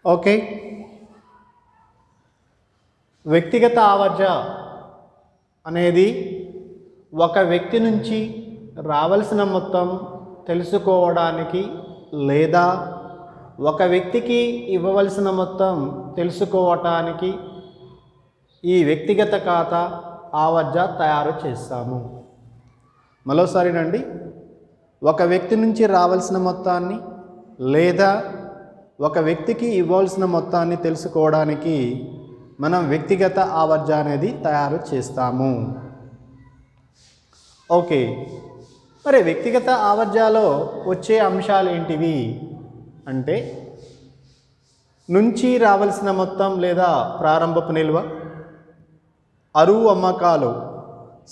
Okay, వ్యక్తిగత ఆవర్జ అనేది ఒక వ్యక్తి నుంచి రావాల్సిన మొత్తం తెలుసుకోవడానికి లేదా ఒక వ్యక్తికి ఇవ్వవలసిన మొత్తం తెలుసుకోవటానికి ఈ వ్యక్తిగత ఖాతా ఆవర్జ తయారు చేస్తాము. మరోసారినండి, ఒక వ్యక్తి నుంచి రావాల్సిన మొత్తాన్ని లేదా ఒక వ్యక్తికి ఇవ్వాల్సిన మొత్తాన్ని తెలుసుకోవడానికి మనం వ్యక్తిగత ఆవర్జ అనేది తయారు చేస్తాము. ఓకే, మరి వ్యక్తిగత ఆవర్జాలో వచ్చే అంశాలు ఏంటివి అంటే నుంచి రావాల్సిన మొత్తం లేదా ప్రారంభపు నిల్వ, అరువు అమ్మకాలు,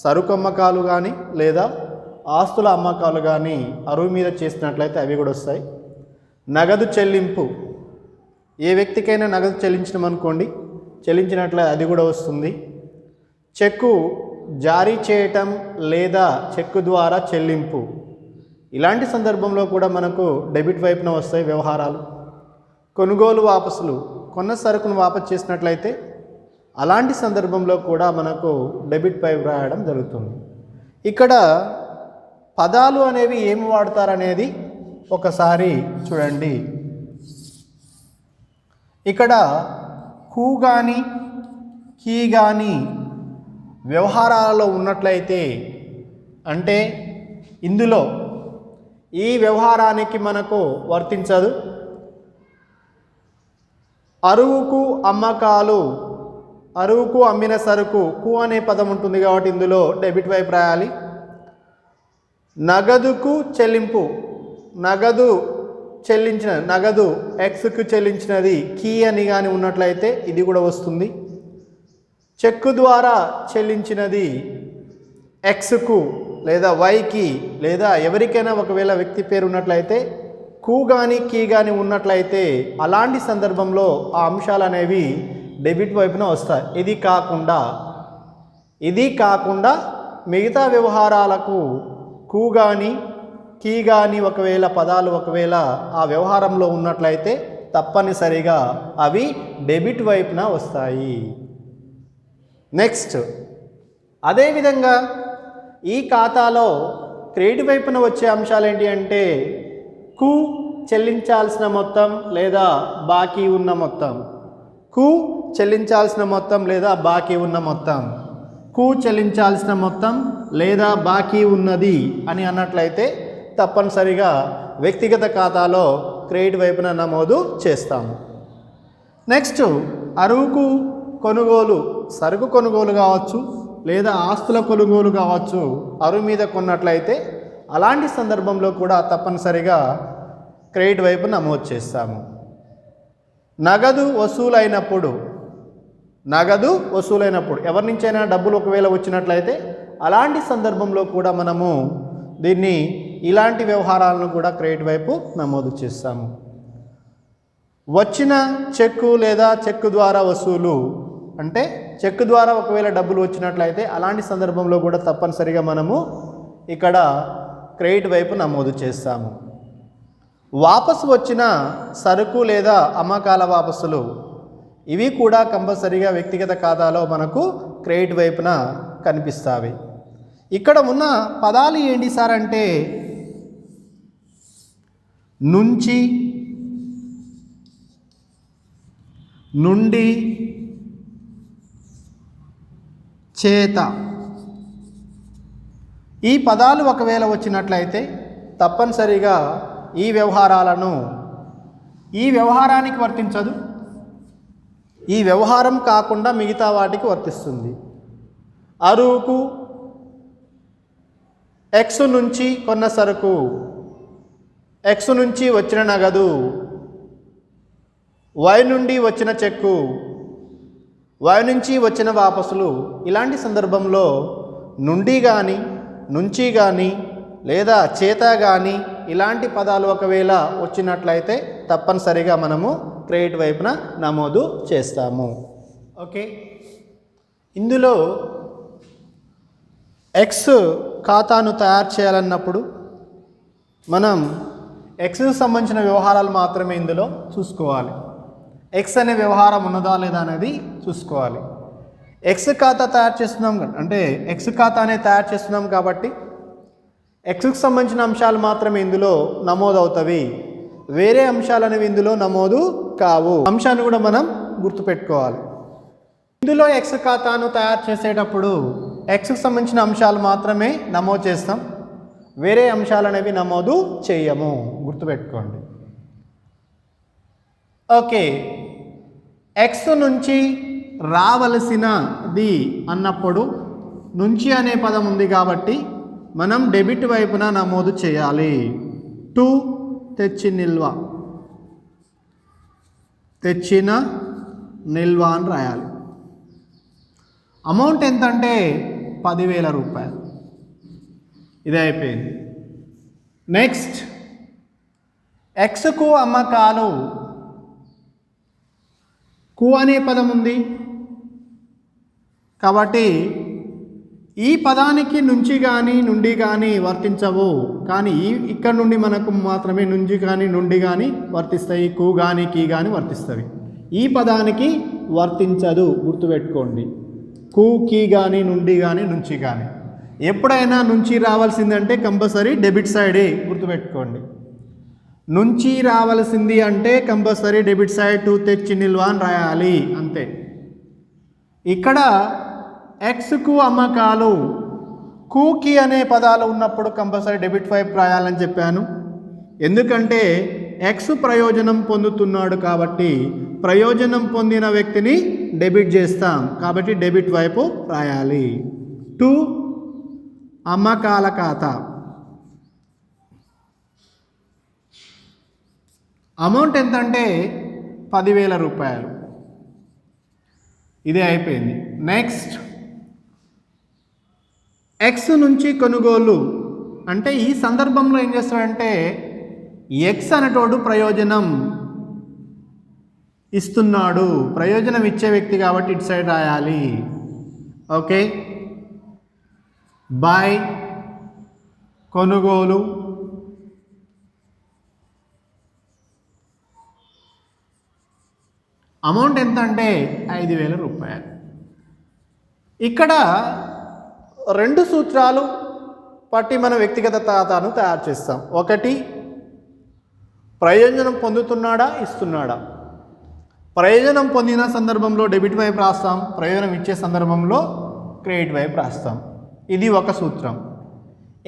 సరుకు అమ్మకాలు కానీ లేదా ఆస్తుల అమ్మకాలు కానీ అరువు మీద చేసినట్లయితే అవి కూడా వస్తాయి. నగదు చెల్లింపు, ఏ వ్యక్తికైనా నగదు చెల్లించినట్లయితే అది కూడా వస్తుంది. చెక్కు జారీ చేయటం లేదా చెక్కు ద్వారా చెల్లింపు, ఇలాంటి సందర్భంలో కూడా మనకు డెబిట్ వైపున వస్తాయి వ్యవహారాలు. కొనుగోలు వాపసులు, కొన్న సరుకును వాపసు చేసినట్లయితే అలాంటి సందర్భంలో కూడా మనకు డెబిట్ వైపు రాయడం జరుగుతుంది. ఇక్కడ పదాలు అనేవి ఏమి వాడతారనేది ఒకసారి చూడండి. ఇక్కడ కు కానీ కీ కానీ వ్యవహారాలలో ఉన్నట్లయితే అంటే ఇందులో ఈ వ్యవహారానికి మనకు వర్తించదు. అరువుకు అమ్మకాలు, అరువుకు అమ్మిన సరుకు, కు అనే పదం ఉంటుంది కాబట్టి ఇందులో డెబిట్ వైపు రాయాలి. నగదుకు చెల్లింపు, నగదు ఎక్స్కు చెల్లించినది కీ అని కానీ ఉన్నట్లయితే ఇది కూడా వస్తుంది. చెక్కు ద్వారా చెల్లించినది ఎక్స్కు లేదా వైకి లేదా ఎవరికైనా ఒకవేళ వ్యక్తి పేరు ఉన్నట్లయితే కు కానీ కీ కానీ ఉన్నట్లయితే అలాంటి సందర్భంలో ఆ అంశాలు అనేవి డెబిట్ వైపున వస్తాయి. ఇది కాకుండా మిగతా వ్యవహారాలకు కు కానీ కీ కానీ ఒకవేళ పదాలు ఒకవేళ ఆ వ్యవహారంలో ఉన్నట్లయితే తప్పనిసరిగా అవి డెబిట్ వైపున వస్తాయి. నెక్స్ట్, అదేవిధంగా ఈ ఖాతాలో క్రెడిట్ వైపున వచ్చే అంశాలు ఏంటి అంటే కు చెల్లించాల్సిన మొత్తం లేదా బాకీ ఉన్న మొత్తం, కు చెల్లించాల్సిన మొత్తం లేదా బాకీ ఉన్న మొత్తం, కు చెల్లించాల్సిన మొత్తం లేదా బాకీ ఉన్నది అని అన్నట్లయితే తప్పనిసరిగా వ్యక్తిగత ఖాతాలో క్రెడిట్ వైపున నమోదు చేస్తాము. నెక్స్ట్, అరువుకు కొనుగోలు, సరుకు కొనుగోలు కావచ్చు లేదా ఆస్తుల కొనుగోలు కావచ్చు, అరువు మీద కొన్నట్లయితే అలాంటి సందర్భంలో కూడా తప్పనిసరిగా క్రెడిట్ వైపు నమోదు చేస్తాము. నగదు వసూలైనప్పుడు ఎవరి నుంచైనా డబ్బులు ఒకవేళ వచ్చినట్లయితే అలాంటి సందర్భంలో కూడా మనము దీన్ని ఇలాంటి వ్యవహారాలను కూడా క్రెడిట్ వైపు నమోదు చేస్తాము. వచ్చిన చెక్కు లేదా చెక్కు ద్వారా వసూలు అంటే చెక్కు ద్వారా ఒకవేళ డబ్బులు వచ్చినట్లయితే అలాంటి సందర్భంలో కూడా తప్పనిసరిగా మనము ఇక్కడ క్రెడిట్ వైపు నమోదు చేస్తాము. వాపసు వచ్చిన సరుకు లేదా అమ్మకాల వాపసులు, ఇవి కూడా కంపల్సరీగా వ్యక్తిగత ఖాతాలో మనకు క్రెడిట్ వైపున కనిపిస్తాయి. ఇక్కడ ఉన్న పదాలు ఏంటి సార్ అంటే నుంచి, నుండి, చేత, ఈ పదాలు ఒకవేళ వచ్చినట్లయితే తప్పనిసరిగా ఈ వ్యవహారాలను ఈ వ్యవహారానికి వర్తించదు, ఈ వ్యవహారం కాకుండా మిగతా వాటికి వర్తిస్తుంది. అరువుకు ఎక్స్ నుంచి కొన్న సరుకు, ఎక్స్ నుంచి వచ్చిన నగదు, వై నుండి వచ్చిన చెక్కు, వై నుంచి వచ్చిన వాపసులు, ఇలాంటి సందర్భంలో నుండి కానీ నుంచి కానీ లేదా చేత కానీ ఇలాంటి పదాలు ఒకవేళ వచ్చినట్లయితే తప్పనిసరిగా మనము క్రెడిట్ వైపున నమోదు చేస్తాము. ఓకే, ఇందులో ఎక్స్ ఖాతాను తయారు చేయాలన్నప్పుడు మనం ఎక్స్కి సంబంధించిన వ్యవహారాలు మాత్రమే ఇందులో చూసుకోవాలి. ఎక్స్ అనే వ్యవహారం ఉన్నదా లేదా అనేది చూసుకోవాలి. ఎక్స్ ఖాతా తయారు చేస్తున్నాం అంటే ఎక్స్ ఖాతా అనేది తయారు చేస్తున్నాం కాబట్టి ఎక్స్కి సంబంధించిన అంశాలు మాత్రమే ఇందులో నమోదవుతవి, వేరే అంశాలు అనేవి ఇందులో నమోదు కావు. అంశాన్ని కూడా మనం గుర్తుపెట్టుకోవాలి. ఇందులో ఎక్స్ ఖాతాను తయారు చేసేటప్పుడు ఎక్స్కి సంబంధించిన అంశాలు మాత్రమే నమోదు చేస్తాం, వేరే అంశాలు అనేవి నమోదు చేయము, గుర్తుపెట్టుకోండి. ఓకే, ఎక్స్ నుంచి రావలసినది అన్నప్పుడు నుంచి అనే పదం ఉంది కాబట్టి మనం డెబిట్ వైపున నమోదు చేయాలి. టు తెచ్చిన నిల్వ అని రాయాలి. అమౌంట్ ఎంతంటే 10,000 రూపాయలు. ఇది అయిపోయింది. నెక్స్ట్, ఎక్స్కు అమ్మకాలు. కు అనే పదం ఉంది కాబట్టి ఈ పదానికి నుంచి కానీ నుండి కానీ వర్తించవు, కానీ ఇక్కడ నుండి మనకు మాత్రమే నుంచి కానీ నుండి కానీ వర్తిస్తాయి, కు కానీ కీ కానీ వర్తిస్తాయి. ఈ పదానికి వర్తించదు, గుర్తుపెట్టుకోండి. కు కీ కానీ నుండి కానీ నుంచి కానీ ఎప్పుడైనా నుంచి రావాల్సిందంటే కంపల్సరీ డెబిట్ సైడే, గుర్తుపెట్టుకోండి. నుంచి రావాల్సింది అంటే కంపల్సరీ డెబిట్ సైడ్ టు తెచ్చి నిల్వ అని రాయాలి, అంతే. ఇక్కడ ఎక్స్కు అమ్మకాలు, కూకి అనే పదాలు ఉన్నప్పుడు కంపల్సరీ డెబిట్ వైపు రాయాలని చెప్పాను. ఎందుకంటే ఎక్స్ ప్రయోజనం పొందుతున్నాడు కాబట్టి ప్రయోజనం పొందిన వ్యక్తిని డెబిట్ చేస్తాం, కాబట్టి డెబిట్ వైపు రాయాలి. టు అమ్మకాల ఖాతా. అమౌంట్ ఎంతంటే 10,000 రూపాయలు. ఇదే అయిపోయింది. నెక్స్ట్, ఎక్స్ నుంచి కొనుగోలు అంటే ఈ సందర్భంలో ఏం చేస్తాడంటే ఎక్స్ అనేటోడు ప్రయోజనం ఇస్తున్నాడు, ప్రయోజనం ఇచ్చే వ్యక్తి కాబట్టి ఇటు సైడ్ రాయాలి. ఓకే, బై కొనుగోలు, అమౌంట్ ఎంత అంటే 5,000 రూపాయలు. ఇక్కడ 2 సూత్రాలు పట్టి మనం వ్యక్తిగత ఖాతాను తయారు చేస్తాం. ఒకటి, ప్రయోజనం పొందుతున్నాడా ఇస్తున్నాడా. ప్రయోజనం పొందిన సందర్భంలో డెబిట్ వైపు రాస్తాం, ప్రయోజనం ఇచ్చే సందర్భంలో క్రెడిట్ వైపు రాస్తాం. ఇది ఒక సూత్రం.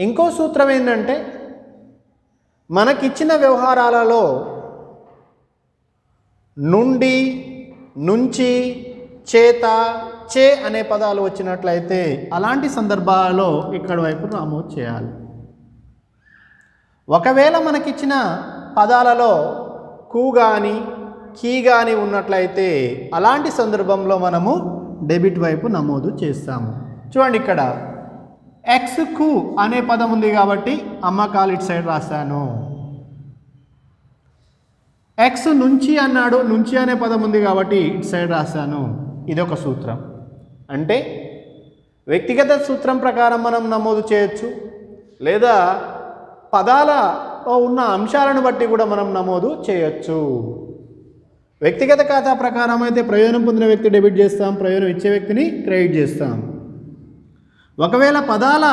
ఇంకో సూత్రం ఏంటంటే మనకిచ్చిన వ్యవహారాలలో నుండి, నుంచి, చేత, చే అనే పదాలు వచ్చినట్లయితే అలాంటి సందర్భాలలో ఇక్కడ వైపు నమోదు చేయాలి. ఒకవేళ మనకిచ్చిన పదాలలో కు కానీ కీ కానీ ఉన్నట్లయితే అలాంటి సందర్భంలో మనము డెబిట్ వైపు నమోదు చేస్తాము. చూడండి, ఇక్కడ ఎక్స్కు అనే పదం ఉంది కాబట్టి అమ్మకాలు ఇటు సైడ్ రాశాను. ఎక్స్ నుంచి అన్నాడు, నుంచి అనే పదం ఉంది కాబట్టి ఇటు సైడ్ రాశాను. ఇదొక సూత్రం. అంటే వ్యక్తిగత సూత్రం ప్రకారం మనం నమోదు చేయొచ్చు, లేదా పదాలలో ఉన్న అంశాలను బట్టి కూడా మనం నమోదు చేయొచ్చు. వ్యక్తిగత ఖాతా ప్రకారం అయితే ప్రయోజనం పొందిన వ్యక్తి డెబిట్ చేస్తాం, ప్రయోజనం ఇచ్చే వ్యక్తిని క్రెడిట్ చేస్తాం. ఒకవేళ పదాల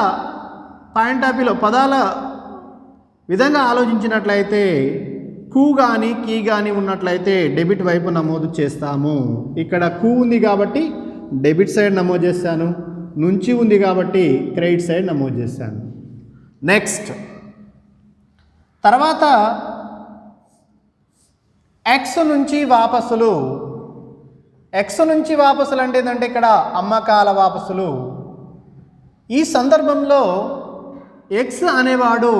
పాయింట్ ఆఫ్ వ్యూలో పదాల విధంగా ఆలోచించినట్లయితే కు కానీ కీ కానీ ఉన్నట్లయితే డెబిట్ వైపు నమోదు చేస్తాము. ఇక్కడ కు ఉంది కాబట్టి డెబిట్ సైడ్ నమోదు చేస్తాను, నుంచి ఉంది కాబట్టి క్రెడిట్ సైడ్ నమోదు చేశాను. నెక్స్ట్, తర్వాత ఎక్స్ నుంచి వాపసులు. ఎక్స్ నుంచి వాపసులు అంటే ఏంటంటే ఇక్కడ అమ్మకాల వాపసులు. ఈ సందర్భంలో ఎక్స్ అనేవాడు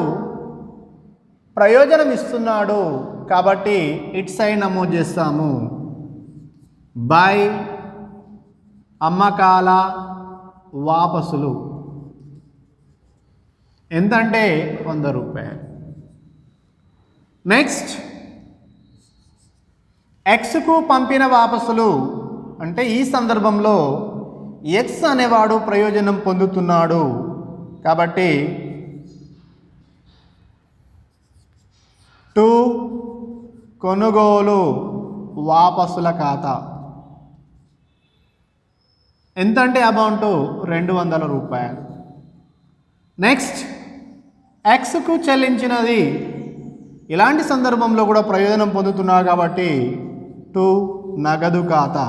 ప్రయోజనం ఇస్తున్నాడు కాబట్టి ఇట్ సైడ్ నమోదు చేస్తాము. బై అమ్మకాల వాపసులు ఎంతంటే 100 రూపాయలు. నెక్స్ట్, ఎక్స్కు పంపిన వాపసులు అంటే ఈ సందర్భంలో ఎక్స్ అనేవాడు ప్రయోజనం పొందుతున్నాడు కాబట్టి టు కొనుగోలు వాపసుల ఖాతా. ఎంత అంటే అమౌంట్ 200 రూపాయలు. నెక్స్ట్ ఎక్స్కు చెల్లించినది. ఇలాంటి సందర్భంలో కూడా ప్రయోజనం పొందుతున్నారు కాబట్టి టు నగదు ఖాతా.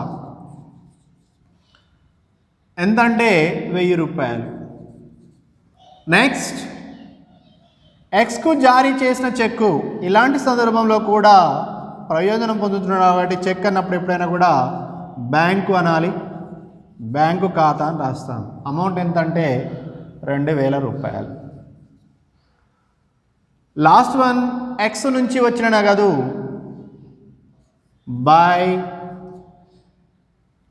ఎంతంటే 1000 రూపాయలు. నెక్స్ట్ ఎక్స్కు జారీ చేసిన చెక్కు. ఇలాంటి సందర్భంలో కూడా ప్రయోజనం పొందుతున్నారు కాబట్టి చెక్ అన్నప్పుడు ఎప్పుడైనా కూడా బ్యాంకు అనాలి, బ్యాంకు ఖాతా అని రాస్తాం. అమౌంట్ ఎంతంటే 2000 రూపాయలు. లాస్ట్ వన్ ఎక్స్ నుంచి వచ్చిన నగదు బై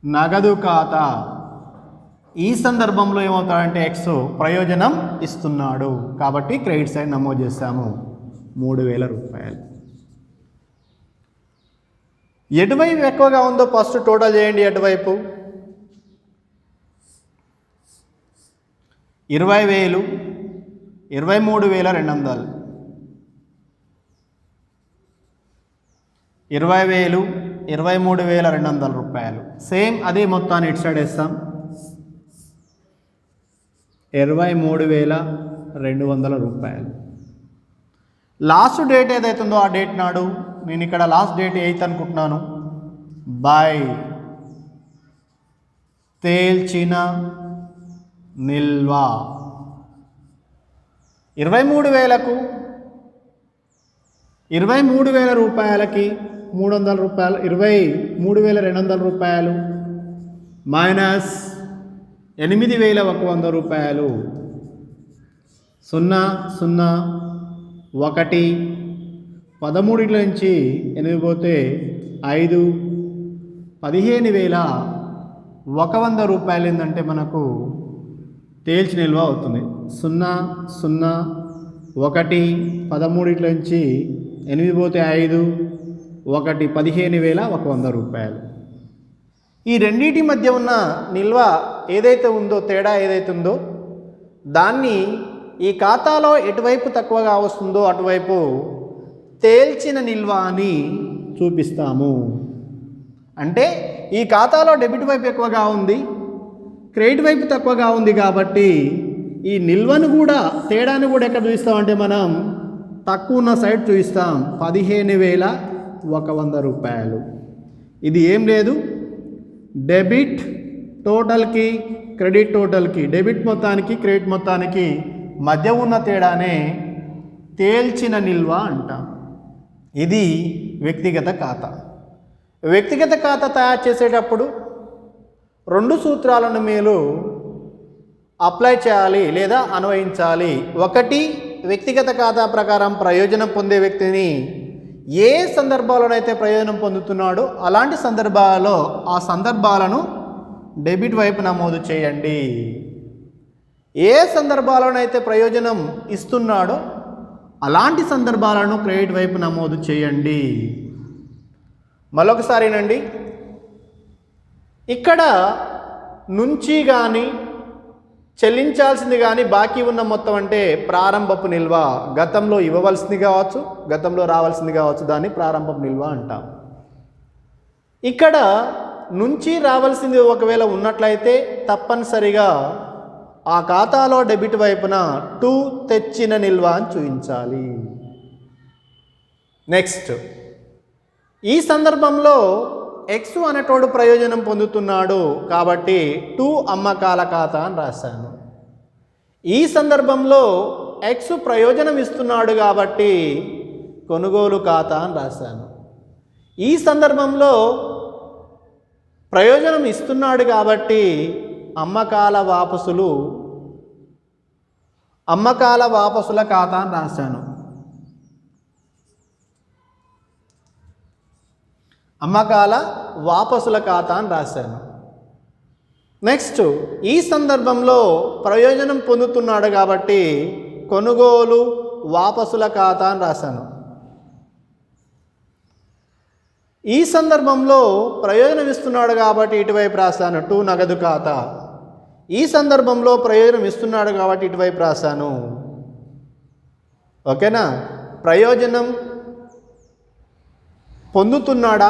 నగదు ఖాతా. ఈ సందర్భంలో ఏమవుతాడంటే ఎక్స్ ప్రయోజనం ఇస్తున్నాడు కాబట్టి క్రెడిట్ సైడ్ నమోదు చేస్తాము 3000 రూపాయలు. ఎటువైపు ఎక్కువగా ఉందో ఫస్ట్ టోటల్ చేయండి. ఎటువైపు 20,000, 23,200, 20,000, 23,200 రూపాయలు. సేమ్ అదే మొత్తాన్ని ఇటు సైడ్ వేస్తాం. 23,200 రూపాయలు. లాస్ట్ డేట్ ఏదైతుందో ఆ డేట్ నాడు, నేను ఇక్కడ లాస్ట్ డేట్ 8 అనుకుంటున్నాను, బై తేల్చిన నిల్వ 23,000కు 23,000 రూపాయలకి 300 రూపాయలు, 23,200 రూపాయలు మైనస్ 8,100 రూపాయలు. 0, 0, 1, 13 నుంచి 8 పోతే 5, 15,100 రూపాయలు ఏంటంటే మనకు తేల్చి నిల్వ అవుతుంది. 0, 0, 1, 13 నుంచి 8 పోతే 5, 1, 15,100 రూపాయలు. ఈ రెండింటి మధ్య ఉన్న నిల్వ ఏదైతే ఉందో, తేడా ఏదైతే ఉందో దాన్ని ఈ ఖాతాలో ఎటువైపు తక్కువగా వస్తుందో అటువైపు తేల్చిన నిల్వ అని చూపిస్తాము. అంటే ఈ ఖాతాలో డెబిట్ వైపు ఎక్కువగా ఉంది, క్రెడిట్ వైపు తక్కువగా ఉంది కాబట్టి ఈ నిల్వను కూడా, తేడాను కూడా ఎక్కడ చూపిస్తామంటే మనం తక్కువ ఉన్న సైడ్ చూపిస్తాం. 15,100 రూపాయలు. ఇది ఏం లేదు, డెబిట్ టోటల్కి క్రెడిట్ టోటల్కి, డెబిట్ మొత్తానికి క్రెడిట్ మొత్తానికి మధ్య ఉన్న తేడానే తేల్చిన నిల్వ అంటాం. ఇది వ్యక్తిగత ఖాతా. వ్యక్తిగత ఖాతా తయారు చేసేటప్పుడు 2 సూత్రాలను మీరు అప్లై చేయాలి లేదా అన్వయించాలి. ఒకటి, వ్యక్తిగత ఖాతా ప్రకారం ప్రయోజనం పొందే వ్యక్తిని ఏ సందర్భాల్లోనైతే ప్రయోజనం పొందుతున్నాడో అలాంటి సందర్భాలలో ఆ సందర్భాలను డెబిట్ వైపు నమోదు చేయండి. ఏ సందర్భాల్లోనైతే ప్రయోజనం ఇస్తున్నాడో అలాంటి సందర్భాలను క్రెడిట్ వైపు నమోదు చేయండి. మరొకసారినండి, ఇక్కడ నుంచి కానీ చెల్లించాల్సింది కానీ బాకీ ఉన్న మొత్తం అంటే ప్రారంభపు నిల్వ, గతంలో ఇవ్వవలసింది కావచ్చు, గతంలో రావాల్సింది కావచ్చు, దాన్ని ప్రారంభపు నిల్వ అంటాం. ఇక్కడ నుంచి రావాల్సింది ఒకవేళ ఉన్నట్లయితే తప్పనిసరిగా ఆ ఖాతాలో డెబిట్ వైపున టు తెచ్చిన నిల్వ అని చూపించాలి. నెక్స్ట్, ఈ సందర్భంలో ఎక్స్ అనేటోడు ప్రయోజనం పొందుతున్నాడు కాబట్టి టు అమ్మకాల ఖాతా అని రాశాను. ఈ సందర్భంలో ఎక్స్ ప్రయోజనం ఇస్తున్నాడు కాబట్టి కొనుగోలు ఖాతా అని రాశాను. ఈ సందర్భంలో ప్రయోజనం ఇస్తున్నాడు కాబట్టి అమ్మకాల వాపసుల ఖాతా అని రాశాను. అమ్మకాల వాపసుల ఖాతా అని రాశాను. నెక్స్ట్, ఈ సందర్భంలో ప్రయోజనం పొందుతున్నాడు కాబట్టి కొనుగోలు వాపసుల ఖాతా అని రాశాను. ఈ సందర్భంలో ప్రయోజనం ఇస్తున్నాడు కాబట్టి ఇటువైపు రాశాను టు నగదు ఖాతా. ఈ సందర్భంలో ప్రయోజనం ఇస్తున్నాడు కాబట్టి ఇటువైపు రాశాను. ఓకేనా? ప్రయోజనం పొందుతున్నాడా,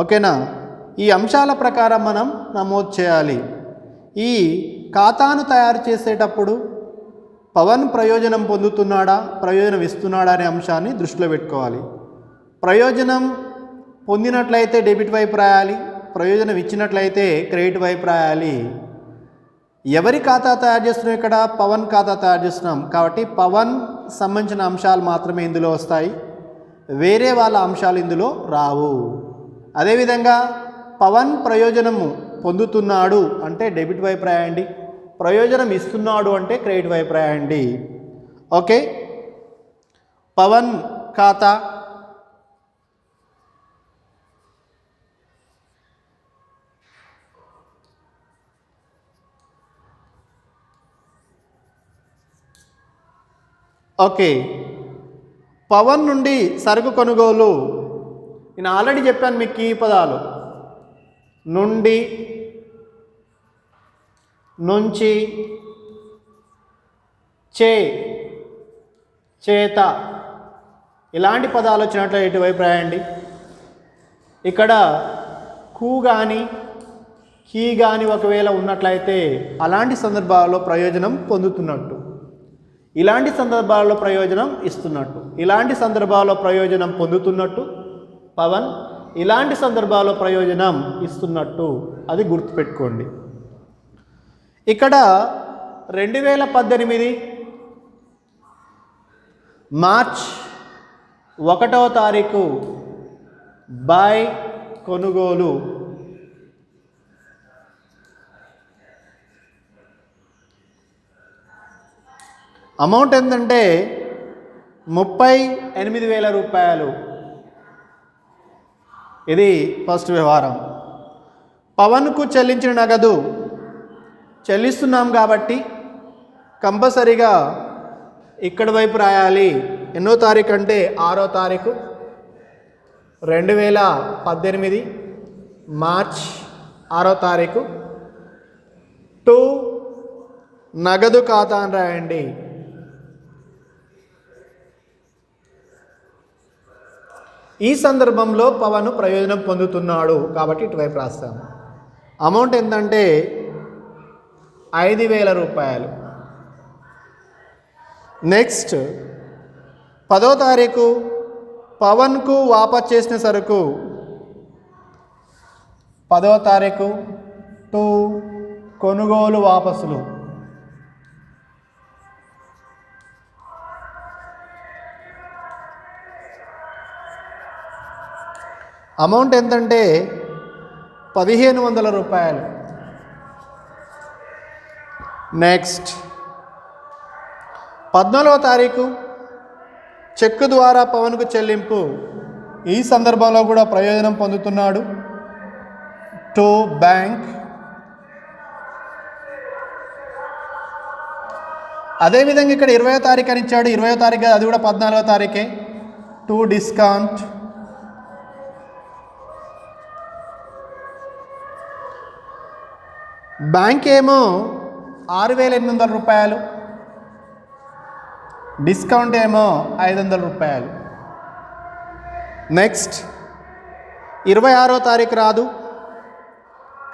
ఓకేనా? ఈ అంశాల ప్రకారం మనం నమోదు చేయాలి. ఈ ఖాతాను తయారు చేసేటప్పుడు పవన్ ప్రయోజనం పొందుతున్నాడా, ప్రయోజనం ఇస్తున్నాడా అనే అంశాన్ని దృష్టిలో పెట్టుకోవాలి. ప్రయోజనం పొందినట్లయితే డెబిట్ వైపు రాయాలి, ప్రయోజనం ఇచ్చినట్లయితే క్రెడిట్ వైపు రాయాలి. ఎవరి ఖాతా తయారు చేస్తున్నాం? ఇక్కడ పవన్ ఖాతా తయారు చేస్తున్నాం కాబట్టి పవన్ సంబంధించిన అంశాలు మాత్రమే ఇందులో వస్తాయి, వేరే వాళ్ళ అంశాలు ఇందులో రావు. అదేవిధంగా పవన్ ప్రయోజనము పొందుతున్నాడు అంటే డెబిట్ వైపు రాయండి, ప్రయోజనం ఇస్తున్నాడు అంటే క్రెడిట్ వైపు రాయండి. ఓకే, పవన్ ఖాతా ఓకే. పవన్ నుండి సరుకు కొనుగోలు, నేను ఆల్రెడీ చెప్పాను మీకు ఈ పదాలు: నుండి, నుంచి, చేత, ఇలాంటి పదాలు వచ్చినట్లు ఇటువైపు రాయండి. ఇక్కడ కు కానీ కీ కానీ ఒకవేళ ఉన్నట్లయితే అలాంటి సందర్భాల్లో ప్రయోజనం పొందుతున్నట్టు, ఇలాంటి సందర్భాల్లో ప్రయోజనం ఇస్తున్నట్టు. ఇలాంటి సందర్భాల్లో ప్రయోజనం పొందుతున్నట్టు పవన్, ఇలాంటి సందర్భాల్లో ప్రయోజనం ఇస్తున్నట్టు, అది గుర్తుపెట్టుకోండి. ఇక్కడ 2018 మార్చ్ 1వ తారీఖు బై కొనుగోలు, అమౌంట్ ఎంతంటే 38,000 రూపాయలు. ఇది ఫస్ట్ వ్యవహారం. పవన్కు చెల్లించిన నగదు చెల్లిస్తున్నాం కాబట్టి కంపల్సరీగా ఇక్కడ వైపు రాయాలి. ఎన్నో తారీఖు అంటే 6వ తారీఖు 2018 మార్చ్ 6వ తారీఖు. టు నగదు ఖాతా అని రాయండి. ఈ సందర్భంలో పవన్ ప్రయోజనం పొందుతున్నాడు కాబట్టి ఇటువైపు రాస్తాము. అమౌంట్ ఎంతంటే 5,000 రూపాయలు. నెక్స్ట్ 10వ తారీఖు పవన్కు వాపస్ చేసిన సరుకు, 10వ తారీఖు టు కొనుగోలు వాపసులు, అమౌంట్ ఎంతంటే 1,500 రూపాయలు. నెక్స్ట్ 14వ తారీఖు చెక్కు ద్వారా పవన్కు చెల్లింపు, ఈ సందర్భంలో కూడా ప్రయోజనం పొందుతున్నాడు. To bank. అదేవిధంగా ఇక్కడ 20వ తారీఖు అని ఇచ్చాడు, 20వ తారీఖు అది కూడా 14వ తారీఖే. టు డిస్కౌంట్. బ్యాంక్ ఏమో 6,800 రూపాయలు, డిస్కౌంట్ ఏమో 500 రూపాయలు. నెక్స్ట్ 26వ తారీఖు రాదు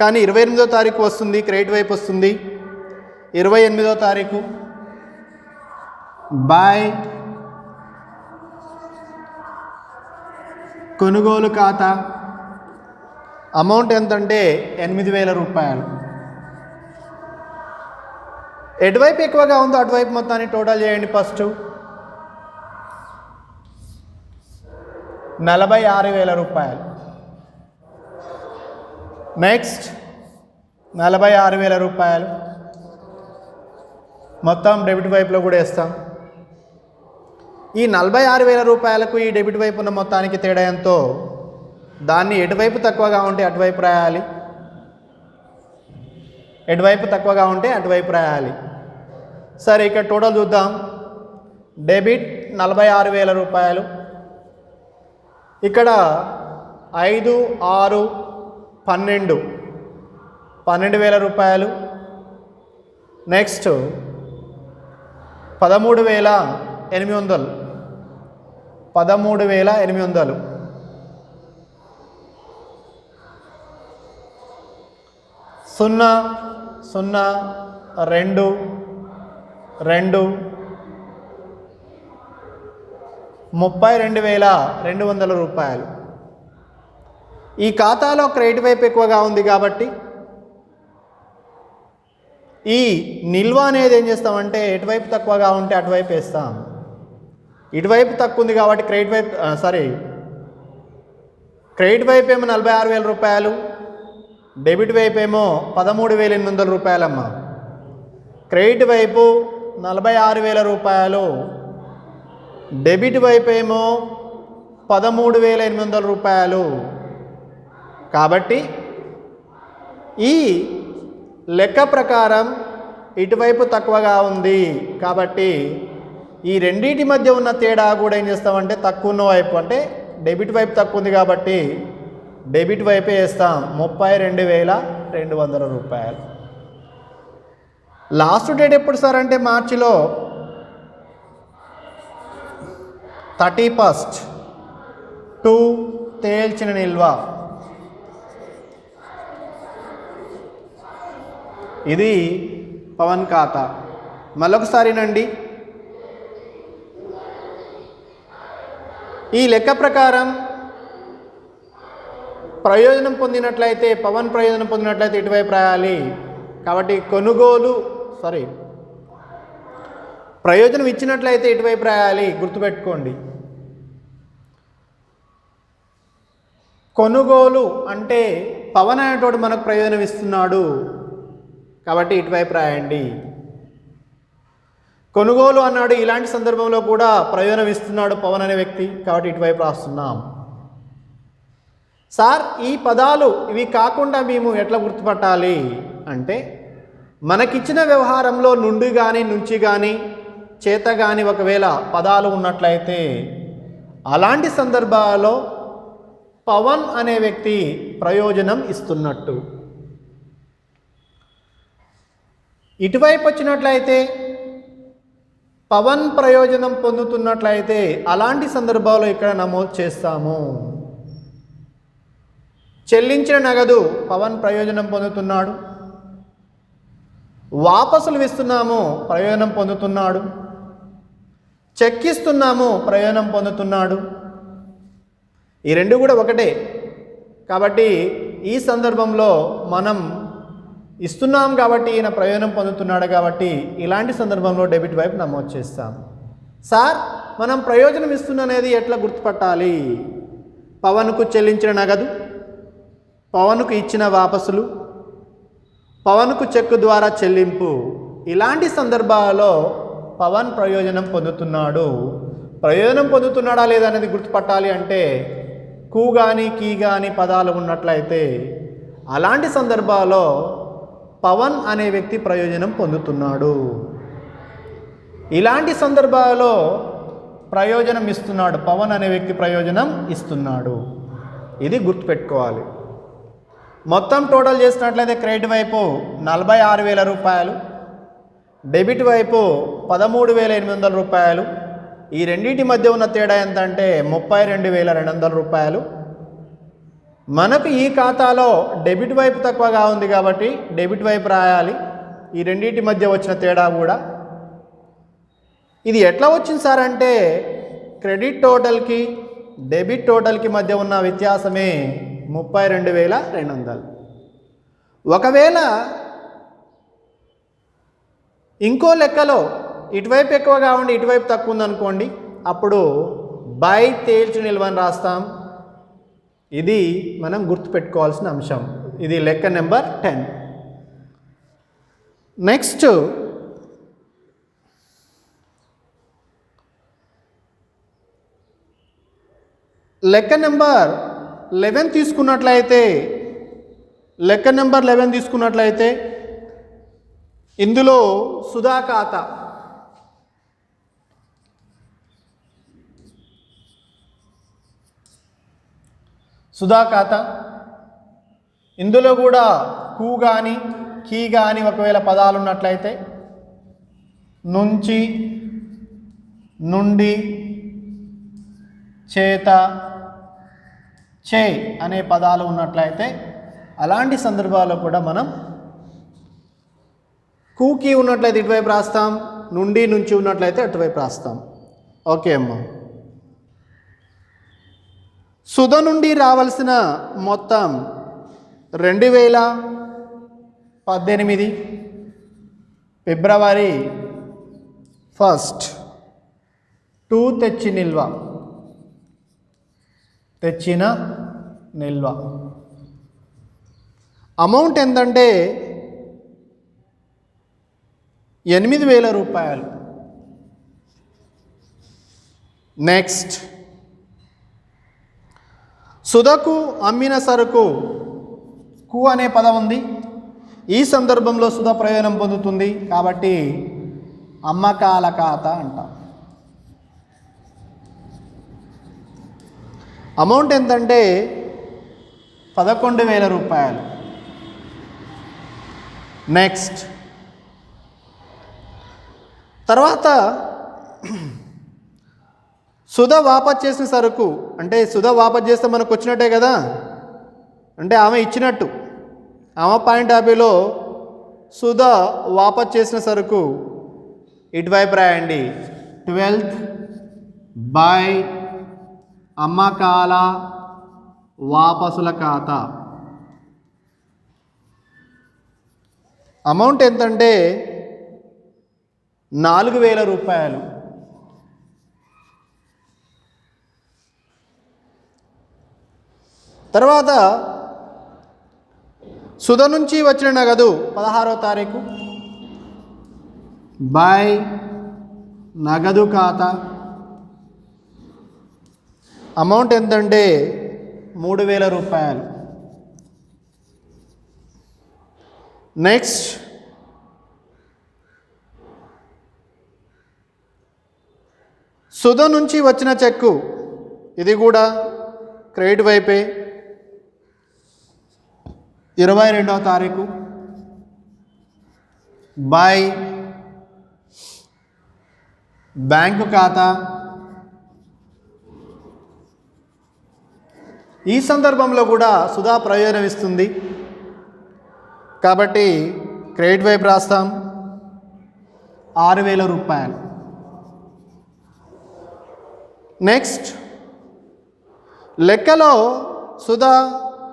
కానీ 28వ తారీఖు వస్తుంది, క్రెడిట్ వైపు వస్తుంది. 28వ తారీఖు బై కొనుగోలు ఖాతా, అమౌంట్ ఎంతంటే 8,000 రూపాయలు. ఎటువైపు ఎక్కువగా ఉందో అటువైపు మొత్తాన్ని టోటల్ చేయండి. ఫస్ట్ 46,000 రూపాయలు. నెక్స్ట్ 46,000 రూపాయలు మొత్తం డెబిట్ వైపులో కూడా వేస్తాం. ఈ 46,000 రూపాయలకు ఈ డెబిట్ వైపు ఉన్న మొత్తానికి తేడా ఎంతో దాన్ని ఎటువైపు తక్కువగా ఉంటే అటువైపు రాయాలి, ఎటువైపు తక్కువగా ఉంటే అటువైపు రాయాలి. సరే, ఇక్కడ టోటల్ చూద్దాం. డెబిట్ 46,000 రూపాయలు, ఇక్కడ 5, 6, 12 12,000 రూపాయలు. నెక్స్ట్ 13,800 13,800. 0 0 2 2 32,200 రూపాయలు. ఈ ఖాతాలో క్రెడిట్ వైపు ఎక్కువగా ఉంది కాబట్టి ఈ నిల్వ అనేది ఏం చేస్తామంటే ఎటువైపు తక్కువగా ఉంటే అటువైపు వేస్తాం. ఇటువైపు తక్కువ ఉంది కాబట్టి క్రెడిట్ వైపు ఏమో 46,000 రూపాయలు, డెబిట్ వైపు ఏమో 13,800 రూపాయలమ్మ. క్రెడిట్ వైపు 46,000 రూపాయలు, డెబిట్ వైపు ఏమో 13,800 రూపాయలు. కాబట్టి ఈ లెక్క ప్రకారం ఇటువైపు తక్కువగా ఉంది కాబట్టి ఈ రెండింటి మధ్య ఉన్న తేడా కూడా ఏం చేస్తామంటే తక్కువ ఉన్న వైపు అంటే డెబిట్ వైపు తక్కువ ఉంది కాబట్టి డెబిట్ వైపే వేస్తాం. 32,200 రూపాయలు. లాస్ట్ డేట్ ఎప్పుడు సార్ అంటే మార్చిలో 31st 2 తేల్చిన నిల్వ. ఇది పవన్ ఖాతా. మళ్ళొకసారినండి, ఈ లెక్క ప్రకారం ప్రయోజనం పొందినట్లయితే పవన్ ప్రయోజనం పొందినట్లయితే ఇటువైపు రాయాలి. కాబట్టి ప్రయోజనం ఇచ్చినట్లయితే ఇటువైపు రాయాలి. గుర్తుపెట్టుకోండి, కొనుగోలు అంటే పవన్ అనేటోడు మనకు ప్రయోజనం ఇస్తున్నాడు కాబట్టి ఇటువైపు రాయండి. కొనుగోలు అన్నాడు, ఇలాంటి సందర్భంలో కూడా ప్రయోజనం ఇస్తున్నాడు పవన్ అనే వ్యక్తి కాబట్టి ఇటువైపు రాస్తున్నాం. సార్ ఈ పదాలు ఇవి కాకుండా మేము ఎట్లా గుర్తుపట్టాలి అంటే మనకిచ్చిన వ్యవహారంలో నుండి కానీ నుంచి కానీ చేత కానీ ఒకవేళ పదాలు ఉన్నట్లయితే అలాంటి సందర్భాలలో పవన్ అనే వ్యక్తి ప్రయోజనం ఇస్తున్నట్టు. ఇటువైపు వచ్చినట్లయితే పవన్ ప్రయోజనం పొందుతున్నట్లయితే అలాంటి సందర్భాల్లో ఇక్కడ నమోదు చేస్తాము. చెల్లించిన నగదు పవన్ ప్రయోజనం పొందుతున్నాడు, వాపసులు ఇస్తున్నాము ప్రయోజనం పొందుతున్నాడు, చెక్ ఇస్తున్నాము ప్రయోజనం పొందుతున్నాడు. ఈ రెండు కూడా ఒకటే కాబట్టి ఈ సందర్భంలో మనం ఇస్తున్నాం కాబట్టి ఈయన ప్రయోజనం పొందుతున్నాడు కాబట్టి ఇలాంటి సందర్భంలో డెబిట్ వైపు నమోదు చేస్తాం. సార్ మనం ప్రయోజనం ఇస్తున్నది ఎట్లా గుర్తుపట్టాలి? పవన్కు చెల్లించిన నగదు, పవన్కు ఇచ్చిన వాపసులు, పవన్కు చెక్కు ద్వారా చెల్లింపు, ఇలాంటి సందర్భాలలో పవన్ ప్రయోజనం పొందుతున్నాడు. ప్రయోజనం పొందుతున్నాడా లేదా అనేది గుర్తుపట్టాలి అంటే కు కానీ కీ కానీ పదాలు ఉన్నట్లయితే అలాంటి సందర్భాల్లో పవన్ అనే వ్యక్తి ప్రయోజనం పొందుతున్నాడు. ఇలాంటి సందర్భాలలో ప్రయోజనం ఇస్తున్నాడు, పవన్ అనే వ్యక్తి ప్రయోజనం ఇస్తున్నాడు. ఇది గుర్తుపెట్టుకోవాలి. మొత్తం టోటల్ చేసినట్లయితే క్రెడిట్ వైపు 46,000 రూపాయలు, డెబిట్ వైపు 13,800 రూపాయలు. ఈ రెండింటి మధ్య ఉన్న తేడా ఎంత అంటే 32,200 రూపాయలు. మనకు ఈ ఖాతాలో డెబిట్ వైపు తక్కువగా ఉంది కాబట్టి డెబిట్ వైపు రాయాలి. ఈ రెండింటి మధ్య వచ్చిన తేడా కూడా ఇది ఎట్లా వచ్చింది సార్ అంటే క్రెడిట్ టోటల్కి డెబిట్ టోటల్కి మధ్య ఉన్న వ్యత్యాసమే 32,200. ఒకవేళ ఇంకో లెక్కలో ఇటువైపు ఎక్కువగా ఉండి ఇటువైపు తక్కువ ఉందనుకోండి, అప్పుడు బై తేల్చి నిల్వని రాస్తాం. ఇది మనం గుర్తుపెట్టుకోవాల్సిన అంశం. ఇది లెక్క నెంబర్ 10. నెక్స్ట్ లెక్క నెంబర్ 11 తీసుకున్నట్లయితే ఇందులో సుధా ఖాతా. సుధా ఖాతా ఇందులో కూడా కు కానీ కీ కానీ ఒకవేళ పదాలు ఉన్నట్లయితే నుంచి, నుండి, చేత, చే అనే పదాలు ఉన్నట్లయితే అలాంటి సందర్భాల్లో కూడా మనం కూకి ఉన్నట్లయితే ఇటువైపు రాస్తాం, నుంచి ఉన్నట్లయితే అటువైపు రాస్తాం. ఓకే అమ్మా. సుధ నుండి రావాల్సిన మొత్తం 2018 ఫిబ్రవరి 1 2 తెచ్చిన నిల్వ అమౌంట్ ఎంతంటే 8,000 రూపాయలు. నెక్స్ట్, సుధకు అమ్మిన సరుకు కు అనే పదం ఉంది. ఈ సందర్భంలో సుధ ప్రయోజనం పొందుతుంది కాబట్టి అమ్మకాల ఖాతా అంటాం. అమౌంట్ ఎంతంటే 11,000 రూపాయలు. నెక్స్ట్, తర్వాత సుధ వాపస్ చేసిన సరుకు, అంటే సుధ వాపస్ చేస్తే మనకు వచ్చినట్టే కదా, అంటే ఆమె ఇచ్చినట్టు. ఆమె పాయింట్ ఆఫ్ వ్యూలో సుధ వాపస్ చేసిన సరుకు ఇటువైపు రాయండి. 12th బై అమ్మకాల వాపసుల ఖాతా. అమౌంట్ ఎంతంటే 4,000 రూపాయలు. తర్వాత సుధ నుంచి వచ్చిన నగదు 16వ తారీఖు బై నగదు ఖాతా. అమౌంట్ ఎంతంటే 3,000 రూపాయలు. నెక్స్ట్, సుధ నుంచి వచ్చిన చెక్కు, ఇది కూడా క్రెడిట్ వైపే, 22వ తారీఖు బై బ్యాంకు ఖాతా. ఈ సందర్భంలో కూడా సుధా ప్రయోజనం ఇస్తుంది కాబట్టి క్రెడిట్ వైపు రాస్తాం. 6,000 రూపాయలు. నెక్స్ట్, లెక్కలో సుధా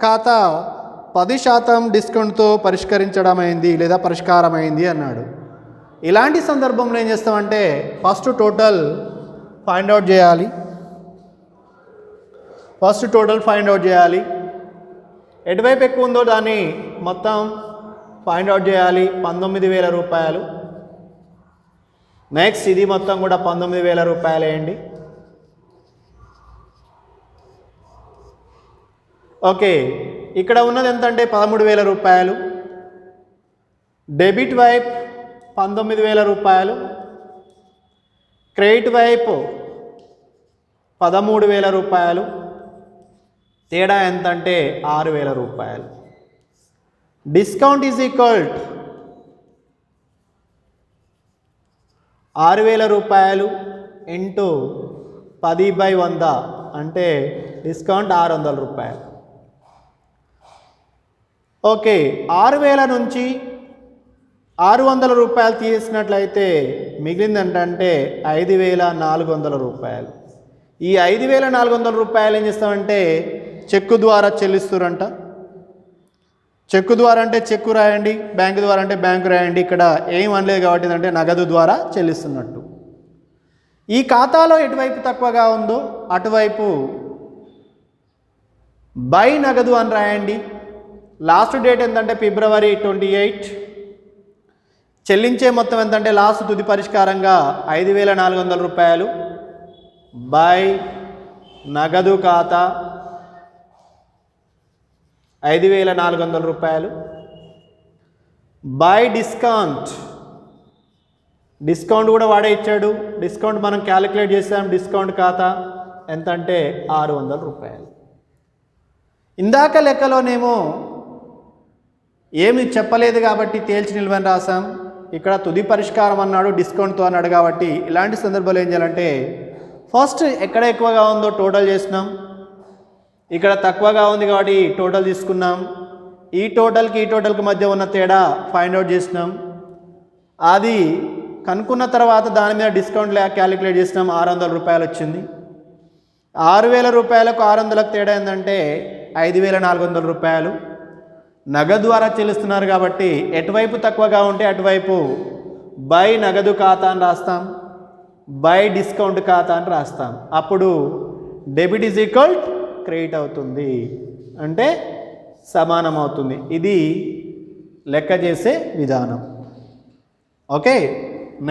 ఖాతా 10% డిస్కౌంట్తో పరిష్కరించడమైంది లేదా పరిష్కారమైంది అన్నాడు. ఇలాంటి సందర్భంలో ఏం చేస్తామంటే ఫస్ట్ టోటల్ ఫైండ్ అవుట్ చేయాలి. ఎటువైపు ఎక్కువ ఉందో దాన్ని మొత్తం ఫైండ్ అవుట్ చేయాలి. 19,000 రూపాయలు. నెక్స్ట్, ఇది మొత్తం కూడా 19,000 రూపాయలు వేయండి. ఓకే, ఇక్కడ ఉన్నది ఎంతంటే 13,000 రూపాయలు. డెబిట్ వైపు 19,000 రూపాయలు, క్రెడిట్ వైపు 13,000 రూపాయలు. తేడా ఎంతంటే 6,000 రూపాయలు. డిస్కౌంట్ ఈజ్ ఈక్వల్ 6,000 రూపాయలు ఇంటూ 10/100 అంటే డిస్కౌంట్ 600 రూపాయలు. ఓకే, 6,000 నుంచి 600 రూపాయలు తీసినట్లయితే మిగిలింది ఏంటంటే 5,400 రూపాయలు. ఈ 5,400 రూపాయలు ఏం చేస్తామంటే చెక్కు ద్వారా చెల్లిస్తారంట. చెక్కు ద్వారా అంటే చెక్కు రాయండి, బ్యాంకు ద్వారా అంటే బ్యాంకు రాయండి. ఇక్కడ ఏం అనలేదు కాబట్టి అంటే నగదు ద్వారా చెల్లిస్తున్నట్టు. ఈ ఖాతాలో ఎటువైపు తక్కువగా ఉందో అటువైపు బై నగదు అని రాయండి. లాస్ట్ డేట్ ఎంతంటే ఫిబ్రవరి 28. చెల్లించే మొత్తం ఎంతంటే లాస్ట్ తుది పరిష్కారంగా 5,400 రూపాయలు బై నగదు ఖాతా 5,400 రూపాయలు బై డిస్కౌంట్ కూడా వాడే ఇచ్చాడు. డిస్కౌంట్ మనం క్యాలిక్యులేట్ చేసాం. డిస్కౌంట్ ఖాతా ఎంతంటే 600 రూపాయలు. ఇందాక లెక్కలోనేమో ఏమి చెప్పలేదు కాబట్టి తేల్చి నిల్వని రాసాం. ఇక్కడ తుది పరిష్కారం అన్నాడు, డిస్కౌంట్తో అన్నాడు కాబట్టి ఇలాంటి సందర్భాలు ఏం చేయాలంటే ఫస్ట్ ఎక్కడ ఎక్కువగా ఉందో టోటల్ చేసినాం. ఇక్కడ తక్కువగా ఉంది కాబట్టి టోటల్ తీసుకున్నాం. ఈ టోటల్కి మధ్య ఉన్న తేడా ఫైండ్ అవుట్ చేసినాం. అది కనుక్కున్న తర్వాత దాని మీద డిస్కౌంట్ క్యాలిక్యులేట్ చేసినాం, 600 రూపాయలు వచ్చింది. 6,000 రూపాయలకు 600లకు తేడా ఏంటంటే 5,400 రూపాయలు. నగదు ద్వారా చెల్లిస్తున్నారు కాబట్టి ఎటువైపు తక్కువగా ఉంటే అటువైపు బై నగదు ఖాతా అని రాస్తాం, బై డిస్కౌంట్ ఖాతా అని రాస్తాం. అప్పుడు డెబిట్ ఈజ్ ఈక్వల్ క్రెడిట్ అవుతుంది, అంటే సమానం అవుతుంది. ఇది లెక్క చేసే విధానం. ఓకే.